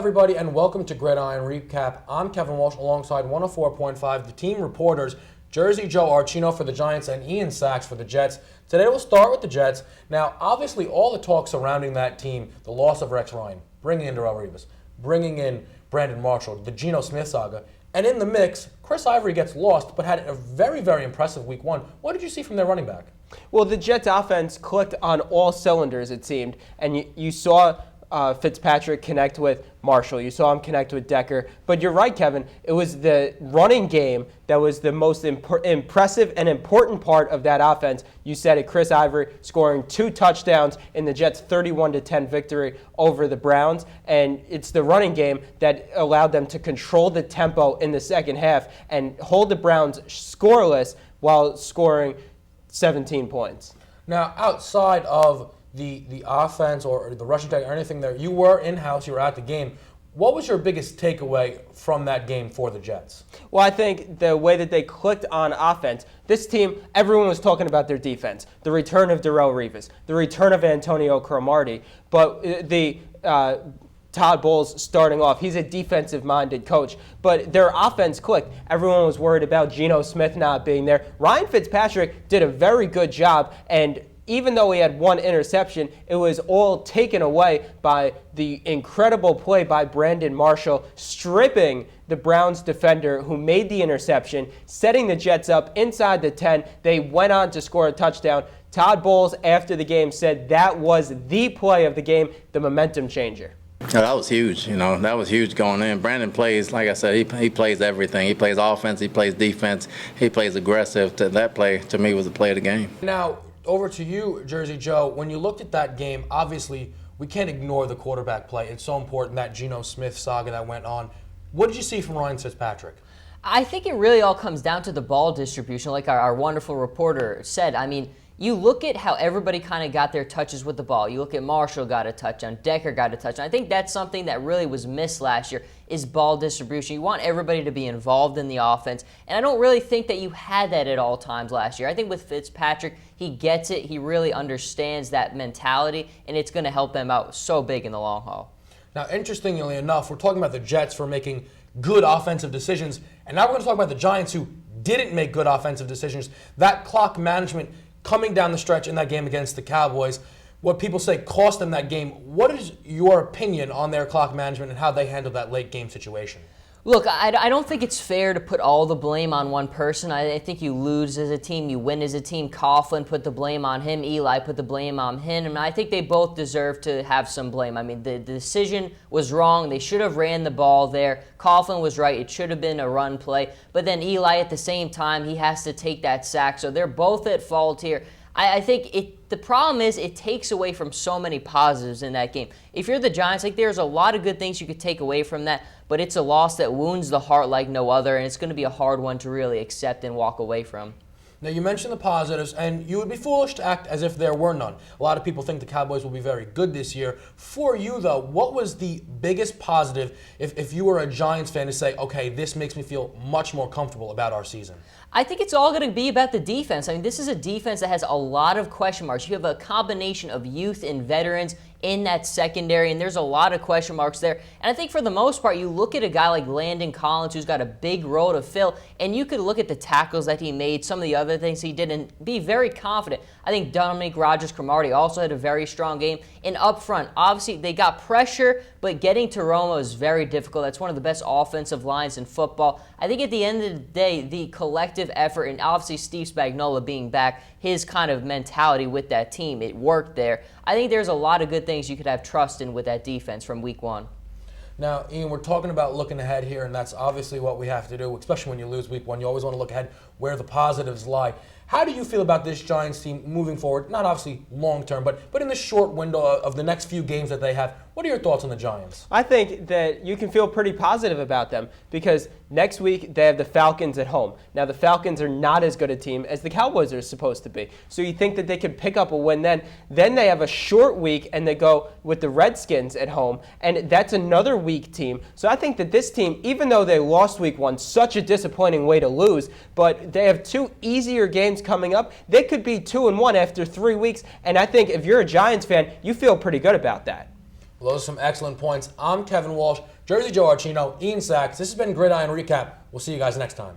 everybody, and welcome to Gridiron Recap. I'm Kevin Walsh alongside 104.5, the team reporters, Jersey Joe Archino for the Giants and Ian Sachs for the Jets. Today we'll start with the Jets. Now, obviously, all the talk surrounding that team, the loss of Rex Ryan, bringing in Darrelle Revis, bringing in Brandon Marshall, the Geno Smith saga, and in the mix, Chris Ivory gets lost, but had a very, very impressive week one. What did you see from their running back? Well, the Jets offense clicked on all cylinders, it seemed, and you saw Fitzpatrick connect with Marshall. You saw him connect with Decker. But you're right, Kevin. It was the running game that was the most impressive and important part of that offense. You said it, Chris Ivory scoring 2 touchdowns in the Jets' 31-10 victory over the Browns. And it's the running game that allowed them to control the tempo in the second half and hold the Browns scoreless while scoring 17 points. Now, outside of the offense or the rushing attack or anything there, you were in-house, you were at the game. What was your biggest takeaway from that game for the Jets? Well, I think the way that they clicked on offense, this team, everyone was talking about their defense, the return of Darrelle Revis, the return of Antonio Cromartie, but the Todd Bowles starting off. He's a defensive-minded coach, but their offense clicked. Everyone was worried about Geno Smith not being there. Ryan Fitzpatrick did a very good job, and even though he had 1 interception, it was all taken away by the incredible play by Brandon Marshall, stripping the Browns defender who made the interception, setting the Jets up inside the 10. They went on to score a touchdown. Todd Bowles, after the game, said that was the play of the game, the momentum changer. Yeah, that was huge. That was huge going in. Brandon plays, like I said, he plays everything. He plays offense, he plays defense, he plays aggressive. That play, to me, was the play of the game. Now, over to you, Jersey Joe. When you looked at that game, obviously, we can't ignore the quarterback play. It's so important, that Geno Smith saga that went on. What did you see from Ryan Fitzpatrick? I think it really all comes down to the ball distribution, like our wonderful reporter said. I mean, you look at how everybody kind of got their touches with the ball. You look at Marshall got a touchdown, Decker got a touchdown. I think that's something that really was missed last year is ball distribution. You want everybody to be involved in the offense, and I don't really think that you had that at all times last year. I think with Fitzpatrick, he gets it. He really understands that mentality, and it's going to help them out so big in the long haul. Now, interestingly enough, we're talking about the Jets for making good offensive decisions, and now we're going to talk about the Giants who didn't make good offensive decisions. That clock management coming down the stretch in that game against the Cowboys, what people say cost them that game. What is your opinion on their clock management and how they handled that late game situation? Look, I don't think it's fair to put all the blame on one person. I think you lose as a team, you win as a team. Coughlin put the blame on him. Eli put the blame on him. And I think they both deserve to have some blame. I mean, the decision was wrong. They should have ran the ball there. Coughlin was right. It should have been a run play. But then Eli, at the same time, he has to take that sack. So they're both at fault here. I think the problem is it takes away from so many positives in that game. If you're the Giants, like there's a lot of good things you could take away from that, but it's a loss that wounds the heart like no other, and it's going to be a hard one to really accept and walk away from. Now, you mentioned the positives, and you would be foolish to act as if there were none. A lot of people think the Cowboys will be very good this year. For you, though, what was the biggest positive if you were a Giants fan to say, okay, this makes me feel much more comfortable about our season? I think it's all going to be about the defense. I mean, this is a defense that has a lot of question marks. You have a combination of youth and veterans in that secondary, and there's a lot of question marks there. And I think for the most part, you look at a guy like Landon Collins, who's got a big role to fill, and you could look at the tackles that he made, some of the other things he did, and be very confident. I think Dominique Rodgers-Cromartie also had a very strong game. And up front, obviously, they got pressure, but getting to Romo is very difficult. That's one of the best offensive lines in football. I think at the end of the day, the collective effort, and obviously Steve Spagnuolo being back, his kind of mentality with that team, it worked there. I think there's a lot of good things you could have trust in with that defense from week one. Now, Ian, we're talking about looking ahead here, and that's obviously what we have to do, especially when you lose week one. You always want to look ahead where the positives lie. How do you feel about this Giants team moving forward? Not obviously long-term, but in the short window of the next few games that they have. What are your thoughts on the Giants? I think that you can feel pretty positive about them because next week they have the Falcons at home. Now, the Falcons are not as good a team as the Cowboys are supposed to be. So you think that they could pick up a win then. Then they have a short week and they go with the Redskins at home, and that's another weak team. So I think that this team, even though they lost week one, such a disappointing way to lose, but they have 2 easier games coming up. They could be 2-1 after 3 weeks, and I think if you're a Giants fan, you feel pretty good about that. Well, those are some excellent points. I'm Kevin Walsh. Jersey Joe Archino, Ian Sachs. This has been Gridiron Recap. We'll see you guys next time.